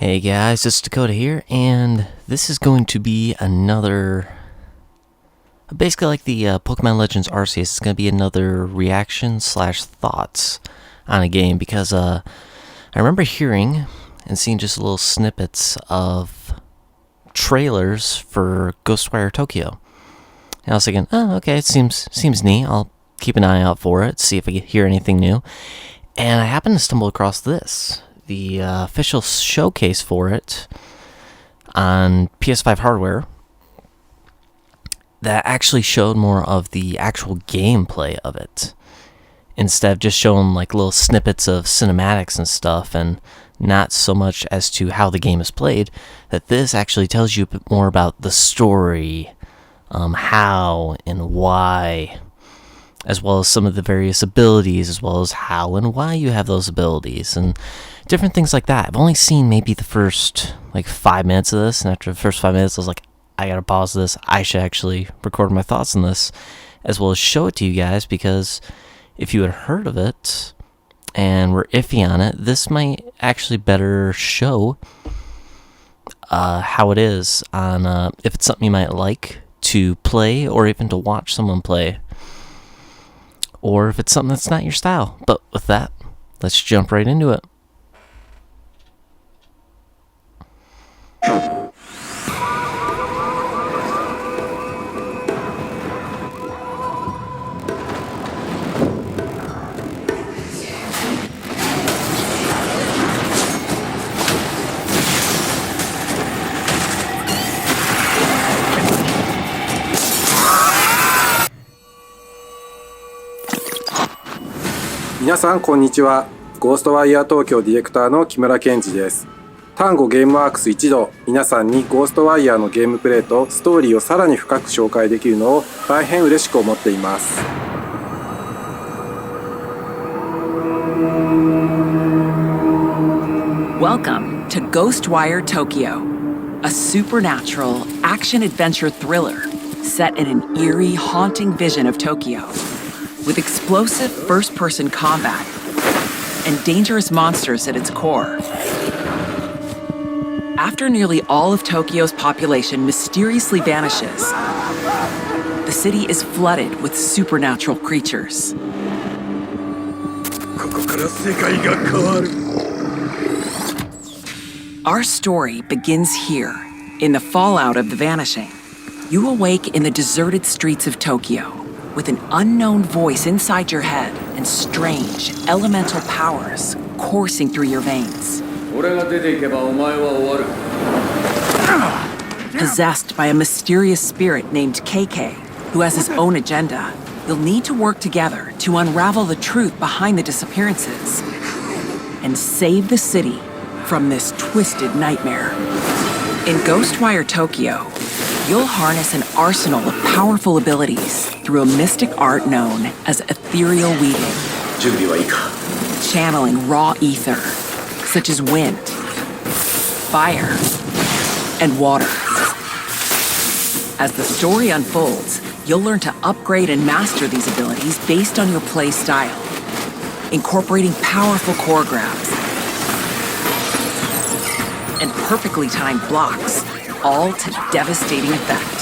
Hey guys, it's Dakota here, and this is going to be another, basically like the Pokemon Legends Arceus, it's going to be another reaction slash thoughts on a game, because I remember hearing and seeing just little snippets of trailers for Ghostwire Tokyo. And I was thinking, oh, okay, it seems neat, I'll keep an eye out for it, see if I hear anything new. And I happened to stumble across this. The official showcase for it on PS5 hardware that actually showed more of the actual gameplay of it, instead of just showing like little snippets of cinematics and stuff, and not so much as to how the game is played. That this actually tells you a bit more about the story, how and why, as well as some of the various abilities, as well as how and why you have those abilities, and different things like that. I've only seen maybe the first 5 minutes of this, and after the first 5 minutes I was like, I gotta pause this, I should actually record my thoughts on this, as well as show it to you guys, because if you had heard of it and were iffy on it, this might actually better show how it is on, if it's something you might like to play, or even to watch someone play, or if it's something that's not your style. But with that, let's jump right into it.皆さんこんにちは。ゴーストワイヤー東京ディレクターの木村健二です。単語ゲームワークス一同、皆さんにゴーストワイヤーのゲームプレイとストーリーをさらに深く紹介できるのを大変嬉しく思っています。Welcome to Ghostwire Tokyo, a supernatural action-adventure thriller set in an eerie, haunting vision of Tokyo, with explosive first-person combat and dangerous monsters at its core. After nearly all of Tokyo's population mysteriously vanishes, the city is flooded with supernatural creatures. Our story begins here, in the fallout of the vanishing. You awake in the deserted streets of Tokyo, with an unknown voice inside your head and strange, elemental powers coursing through your veins. Possessed by a mysterious spirit named KK, who has his own agenda, you'll need to work together to unravel the truth behind the disappearances and save the city from this twisted nightmare. In Ghostwire Tokyo, you'll harness an arsenal of powerful abilities through a mystic art known as ethereal weaving. Channeling raw ether, such as wind, fire, and water. As the story unfolds, you'll learn to upgrade and master these abilities based on your play style, incorporating powerful core grabs and perfectly timed blocks, all to devastating effect.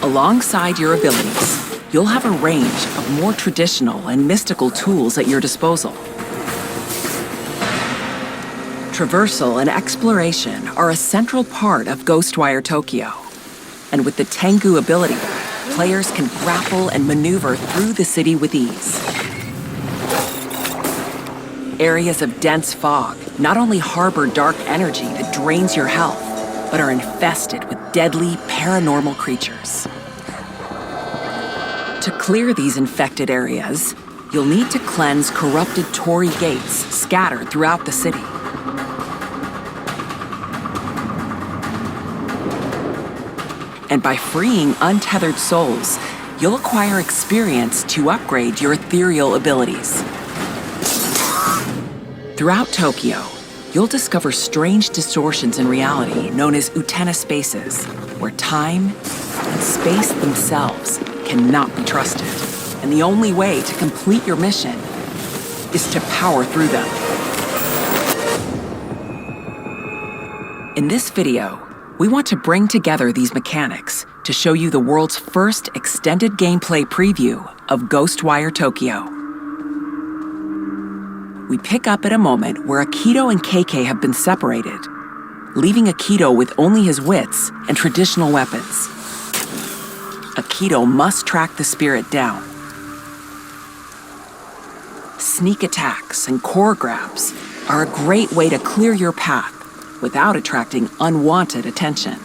Alongside your abilities, you'll have a range of more traditional and mystical tools at your disposal. Traversal and exploration are a central part of Ghostwire Tokyo, and with the Tengu ability, players can grapple and maneuver through the city with ease. Areas of dense fog not only harbor dark energy that drains your health, but are infested with deadly paranormal creatures. To clear these infected areas, you'll need to cleanse corrupted torii gates scattered throughout the city. And by freeing untethered souls, you'll acquire experience to upgrade your ethereal abilities. Throughout Tokyo, you'll discover strange distortions in reality known as Utena spaces, where time and space themselves cannot be trusted. And the only way to complete your mission is to power through them. In this video, we want to bring together these mechanics to show you the world's first extended gameplay preview of Ghostwire Tokyo. We pick up at a moment where Akito and KK have been separated, leaving Akito with only his wits and traditional weapons. Akito must track the spirit down. Sneak attacks and core grabs are a great way to clear your path without attracting unwanted attention.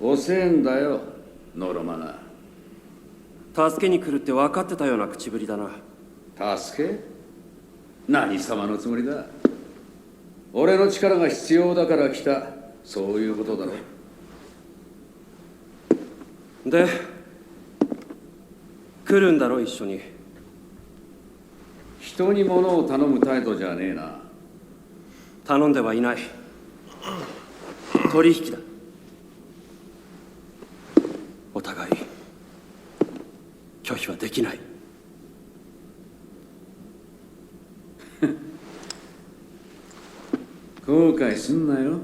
遅えんだよ、ノロマナ。助けに来るって分かってたような口ぶりだな。助け？何様のつもりだ。俺の力が必要だから来た、そういうことだろ。で、来るんだろ一緒に。人に物を頼む態度じゃねえな。頼んではいない。取引だ。お互い拒否はできない。後悔すんなよ。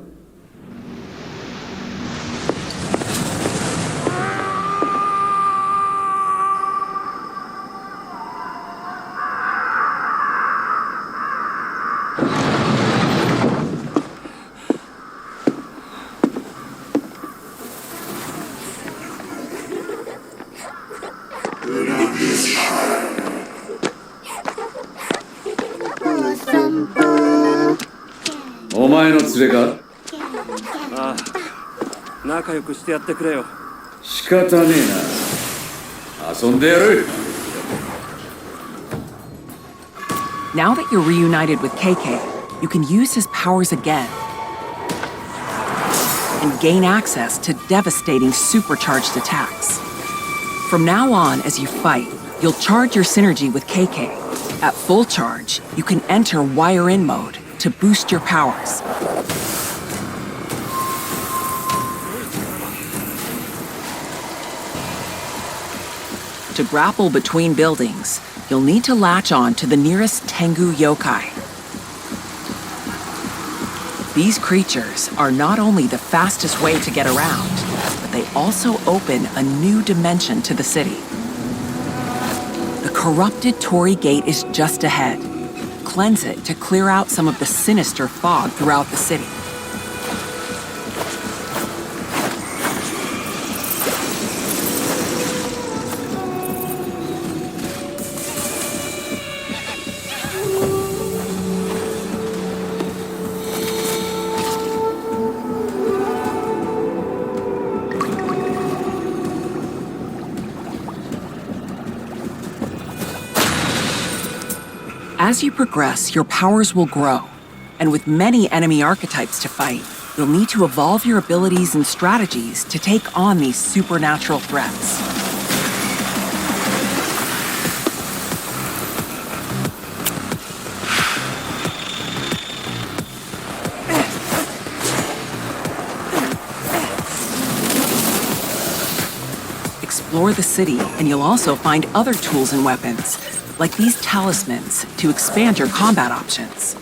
お前の連れか？ああ、仲良くしてやってくれよ。仕方ねえな。遊んでやる。Now that you're reunited with KK, you can use his powers again and gain access to devastating supercharged attacks. From now on, as you fight, you'll charge your synergy with KK. At full charge, you can enter wire-in mode to boost your powers. To grapple between buildings, you'll need to latch on to the nearest Tengu yokai. These creatures are not only the fastest way to get around, but they also open a new dimension to the city. The corrupted Torii Gate is just ahead. Cleanse it to clear out some of the sinister fog throughout the city. As you progress, your powers will grow, and with many enemy archetypes to fight, you'll need to evolve your abilities and strategies to take on these supernatural threats. Explore the city, and you'll also find other tools and weapons, like these talismans, to expand your combat options.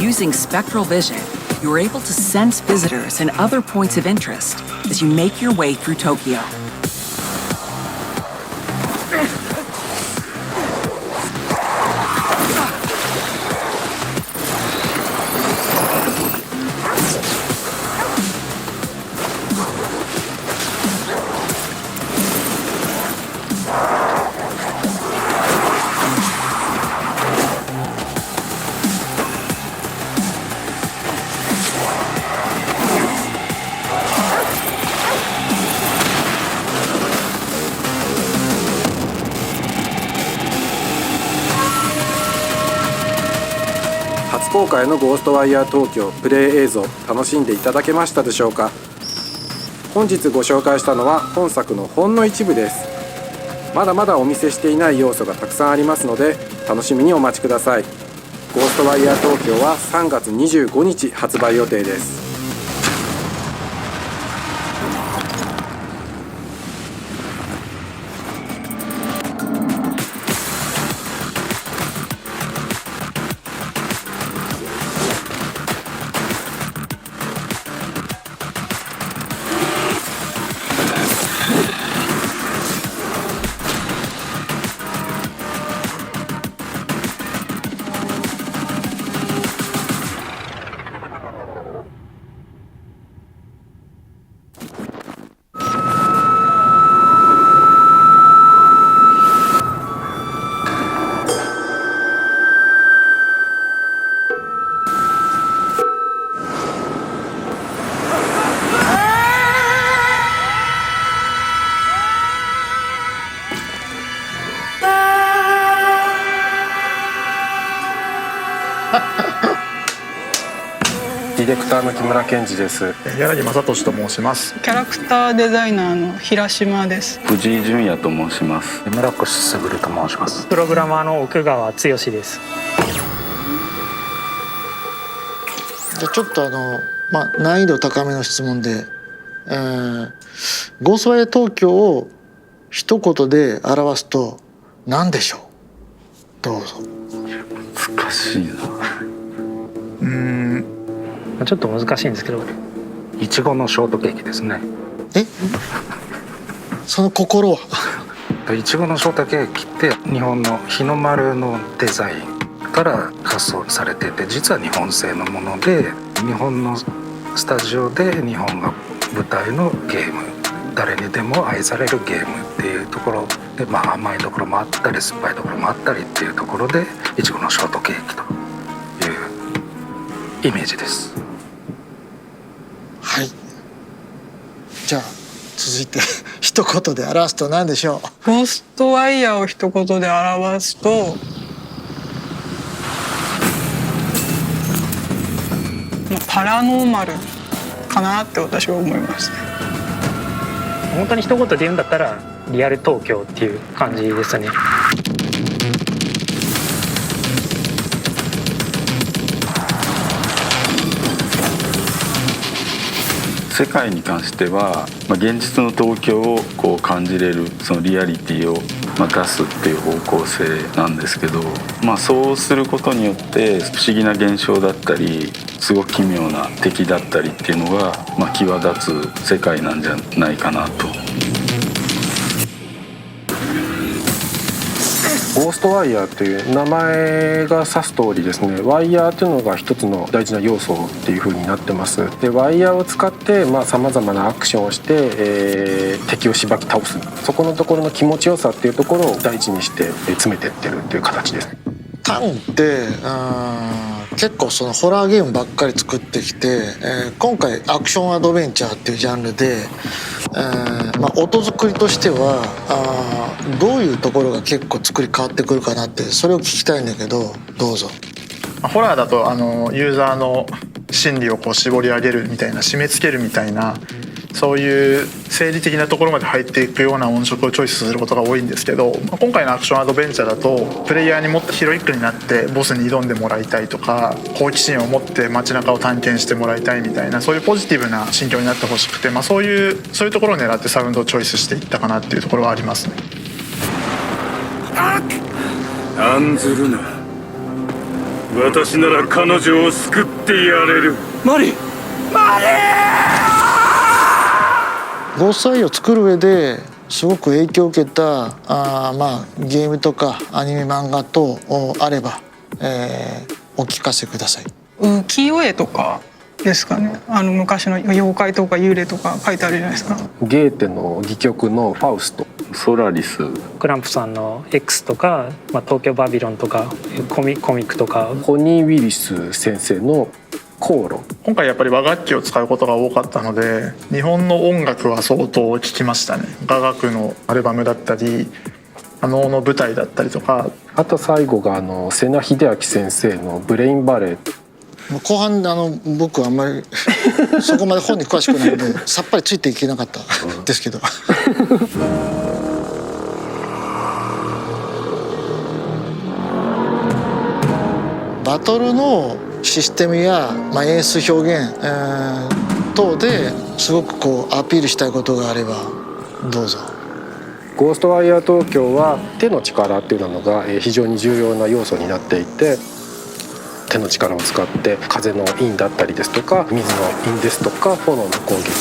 Using spectral vision, you're able to sense visitors and other points of interest as you make your way through Tokyo.初公開のゴーストワイヤー東京プレイ映像楽しんでいただけましたでしょうか。本日ご紹介したのは本作のほんの一部です。まだまだお見せしていない要素がたくさんありますので楽しみにお待ちください。ゴーストワイヤー東京は3月25日発売予定です。ディレクターの木村健二です。柳正俊と申します。キャラクターデザイナーの平島です。藤井純也と申します。村越卓と申します。プログラマーの奥川剛です。じゃあちょっと難易度高めの質問で、ゴーストワイヤー東京を一言で表すと何でしょう。どうぞ。難しいな。ちょっと難しいんですけど、いちごのショートケーキですね。その心は。いちごのショートケーキって日本の日の丸のデザインから発想されてて、実は日本製のもので、日本のスタジオで日本が舞台のゲーム、誰にでも愛されるゲームっていうところで、甘いところもあったり酸っぱいところもあったりっていうところで、いちごのショートケーキというイメージです。はい。じゃあ続いて一言で表すと何でしょう。ゴーストワイヤーを一言で表すと、パラノーマルかなって私は思いますね。本当に一言で言うんだったらリアル東京っていう感じですね。世界に関しては、現実の東京をこう感じれるそのリアリティを出すっていう方向性なんですけど、そうすることによって不思議な現象だったりすごく奇妙な敵だったりっていうのが、際立つ世界なんじゃないかなと。ゴーストワイヤーという名前が指す通りですね、ワイヤーというのが一つの大事な要素っていう風になってます。でワイヤーを使ってさまざまなアクションをして、敵をしばき倒す、そこのところの気持ちよさっていうところを大事にして詰めてってるっていう形です。タンって結構そのホラーゲームばっかり作ってきて、今回アクションアドベンチャーっていうジャンルで、音作りとしてはどういうところが結構作り変わってくるかなって、それを聞きたいんだけど、どうぞ。ホラーだとユーザーの心理をこう絞り上げるみたいな、締め付けるみたいな、そういう生理的なところまで入っていくような音色をチョイスすることが多いんですけど、今回のアクションアドベンチャーだとプレイヤーにもっとヒロイックになってボスに挑んでもらいたいとか、好奇心を持って街中を探検してもらいたいみたいな、そういうポジティブな心境になってほしくて、そういうところを狙ってサウンドをチョイスしていったかなっていうところはありますね。案ずるな。私なら彼女を救ってやれる。マリゴーストアイを作る上ですごく影響を受けたゲームとかアニメ漫画とあれば、お聞かせください。浮世絵とかですかね。昔の妖怪とか幽霊とか書いてあるじゃないですか。ゲーテの戯曲のファウスト、ソラリス、クランプさんの X とか、東京バビロンとかコミックとか、ホニー・ウィリス先生の航路。今回やっぱり和楽器を使うことが多かったので、日本の音楽は相当聴きましたね。雅楽のアルバムだったり能の舞台だったりとか、あと最後が瀬名秀明先生のブレインバレー。後半僕はあんまりそこまで本に詳しくないのでさっぱりついていけなかったですけどバトルのシステムや、演出表現、等ですごくアピールしたいことがあればどうぞ。ゴーストワイヤー東京は手の力っていうのが非常に重要な要素になっていて、手の力を使って風の印だったりですとか、水の印ですとか、炎の攻撃、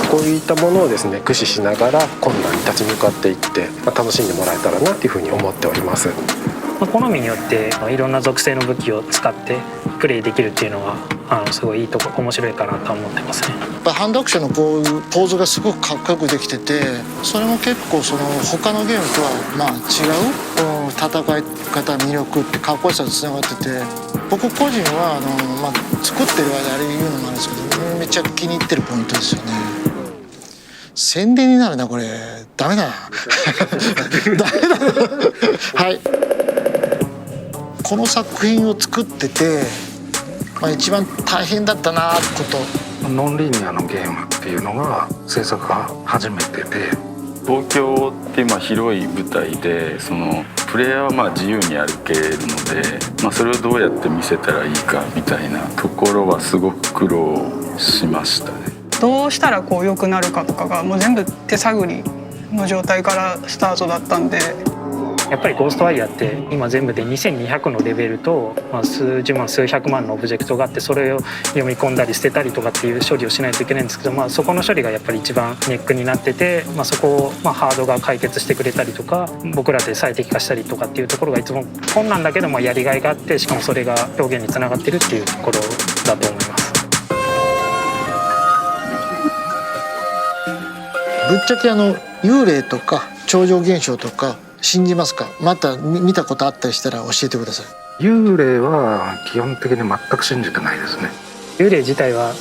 こういったものをですね駆使しながら困難に立ち向かっていって、楽しんでもらえたらなというふうに思っております。好みによっていろんな属性の武器を使ってプレイできるっていうのはすごいいいとこ、面白いかなと思ってますね。やっぱハンドアクションのこういうポーズがすごくかっこよくできてて、それも結構他のゲームとは違う戦い方、魅力ってかっこよさとつながってて、僕個人は作ってる間あれ言うのもあるんですけど、めっちゃ気に入ってるポイントですよね。宣伝になるなこれ、ダメだなダメだはい、この作品を作ってて、一番大変だったなことノンリニアのゲームっていうのが制作が初めてで、東京って広い舞台でプレイヤーは自由に歩けるので、それをどうやって見せたらいいかみたいなところはすごく苦労しましたね。どうしたら良くなるかとかがもう全部手探りの状態からスタートだったんで、やっぱりゴーストワイヤーって今全部で2200のレベルと、数十万数百万のオブジェクトがあって、それを読み込んだり捨てたりとかっていう処理をしないといけないんですけど、そこの処理がやっぱり一番ネックになってて、そこをハードが解決してくれたりとか、僕らで最適化したりとかっていうところがいつも困難だけどもやりがいがあって、しかもそれが表現につながってるっていうところだと思います。ぶっちゃけ幽霊とか超常現象とか信じますか？また見たことあったりしたら教えてください。幽霊は基本的に全く信じてないですね。幽霊自体は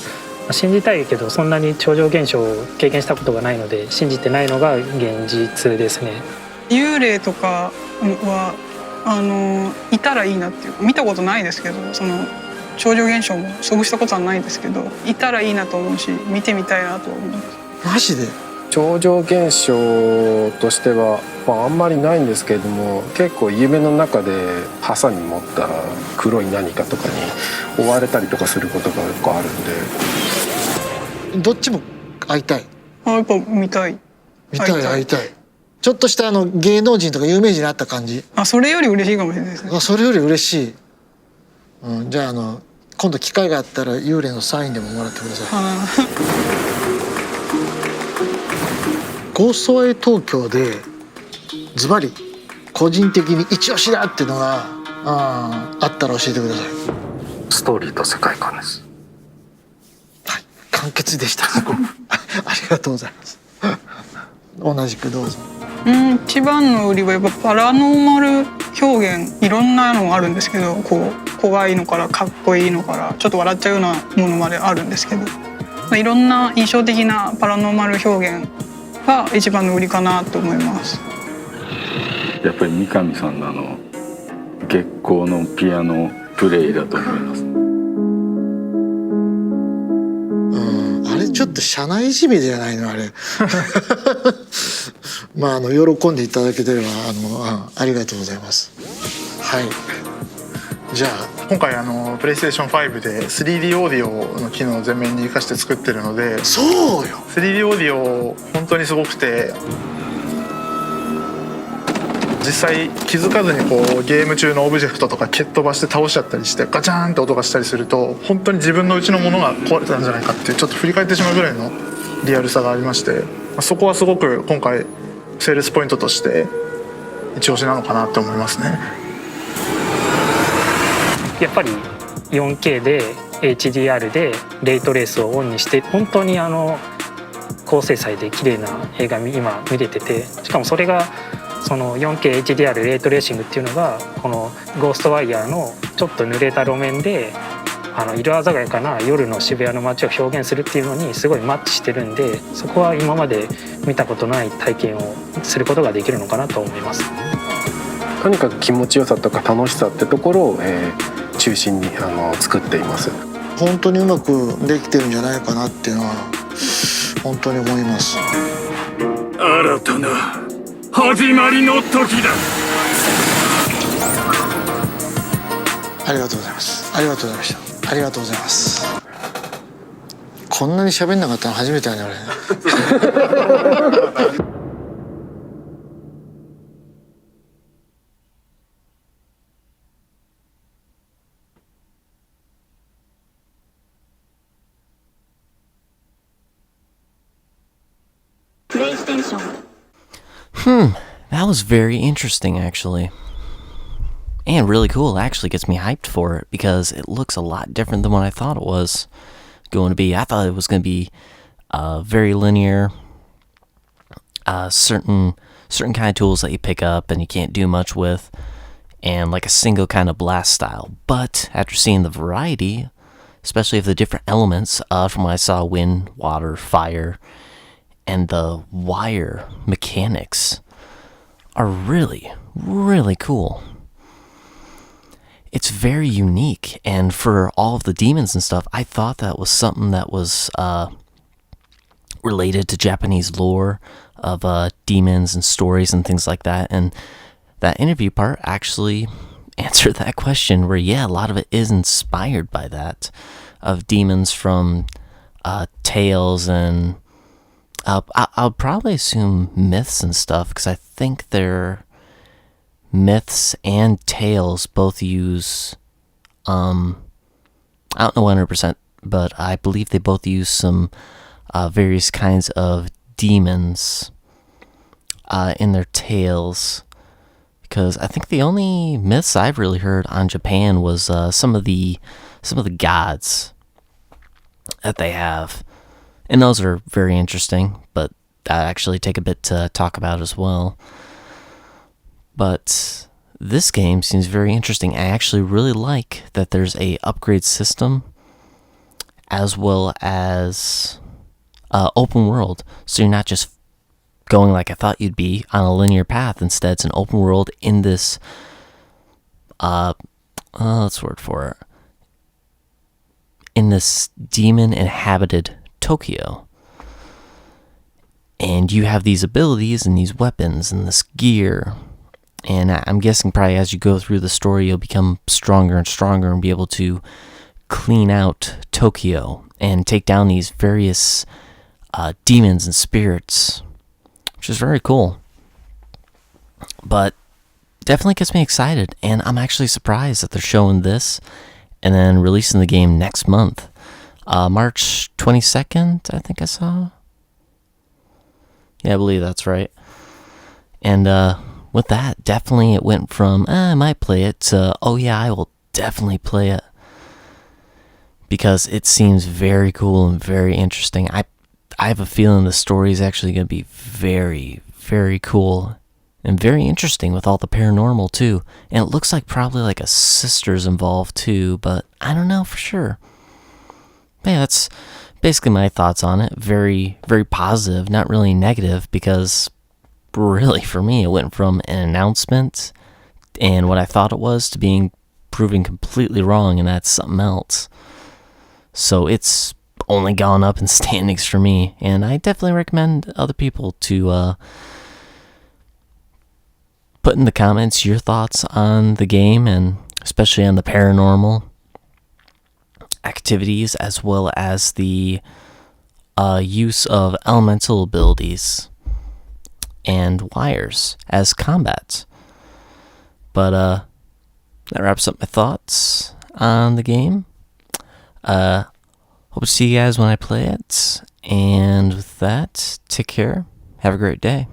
信じたいけど、そんなに超常現象を経験したことがないので信じてないのが現実ですね。幽霊とかはいたらいいなっていう、見たことないですけど、超常現象も遭遇したことはないですけど、いたらいいなと思うし、見てみたいなと思います。マジで？超常現象としては、あんまりないんですけれども、結構夢の中でハサミ持った黒い何かとかに追われたりとかすることが結構あるんで。どっちも会いたい。やっぱ見たい。会いたい。ちょっとした芸能人とか有名人に会った感じ。それより嬉しいかもしれないですね。それより嬉しい。じゃあ今度機会があったら幽霊のサインでももらってください。ゴーストワイ東京でズバリ個人的に一押しだっていうのがあったら教えてください。ストーリーと世界観です。はい、簡潔でしたありがとうございます同じくどうぞ。一番の売りはやっぱパラノーマル表現、いろんなのあるんですけど、怖いのからかっこいいのからちょっと笑っちゃうようなものまであるんですけど、いろんな印象的なパラノーマル表現が一番の売りかなと思います。やっぱり三上さんの月光のピアノプレイだと思います。あれちょっと社内いじめじゃないのあれ喜んでいただけてればありがとうございます。はい、じゃあ今回プレイステーション5で 3D オーディオの機能を全面に生かして作ってるので、そうよ 3D オーディオ本当にすごくて、実際気づかずにこうゲーム中のオブジェクトとか蹴っ飛ばして倒しちゃったりしてガチャーンって音がしたりすると本当に自分のうちのものが壊れたんじゃないかっていうちょっと振り返ってしまうぐらいのリアルさがありまして、そこはすごく今回セールスポイントとして一押しなのかなって思いますね。やっぱり 4K で HDR でレイトレースをオンにして本当に高精細で綺麗な映画今見れてて、しかもそれがその 4KHDR レイトレーシングっていうのがこのゴーストワイヤーのちょっと濡れた路面で色鮮やかな夜の渋谷の街を表現するっていうのにすごいマッチしてるんで、そこは今まで見たことない体験をすることができるのかなと思います。とにかく気持ちよさとか楽しさってところを、中心に作っています。本当にうまくできてるんじゃないかなっていうのは本当に思います。新たな始まりの時だ。ありがとうございます。ありがとうございました。ありがとうございます。こんなに喋んなかったの初めてだね俺。That was very interesting, actually. And really cool. It actually gets me hyped for it because it looks a lot different than what I thought it was going to be. I thought it was going to be very linear, certain kind of tools that you pick up and you can't do much with, and like a single kind of blast style. But after seeing the variety, especially of the different elements from what I saw, wind, water, fire, and the wire mechanics are really, really cool. It's very unique, and for all of the demons and stuff, I thought that was something that was related to Japanese lore of demons and stories and things like that, and that interview part actually answered that question where, yeah, a lot of it is inspired by that, of demons from tales and I'll probably assume myths and stuff, because I think they're myths and tales both use I don't know 100%, but I believe they both use some various kinds of demons in their tales, because I think the only myths I've really heard on Japan was some of the gods that they have, and those are very interesting, but that actually take a bit to talk about as well. But this game seems very interesting. I actually really like that there's a upgrade system as well as open world. So you're not just going like I thought you'd be on a linear path. Instead, it's an open world in this what's the word for it? In this demon inhabited Tokyo. And you have these abilities and these weapons and this gear. And I'm guessing probably as you go through the story, you'll become stronger and stronger and be able to clean out Tokyo and take down these various demons and spirits, which is very cool. But definitely gets me excited, and I'm actually surprised that they're showing this and then releasing the game next month. March 22nd, I think I saw. Yeah, I believe that's right. And with that, definitely it went from, I might play it, to, oh yeah, I will definitely play it. Because it seems very cool and very interesting. I have a feeling the story is actually going to be very, very cool and very interesting with all the paranormal too. And it looks like probably like a sister's involved too, but I don't know for sure. But yeah, that's basically my thoughts on it. Very, very positive, not really negative, because really for me it went from an announcement and what I thought it was to being proven completely wrong, and that's something else. So it's only gone up in standings for me, and I definitely recommend other people to put in the comments your thoughts on the game, and especially on the paranormal activities, as well as the use of elemental abilities and wires as combat. But that wraps up my thoughts on the game. Hope to see you guys when I play it. And with that, take care. Have a great day.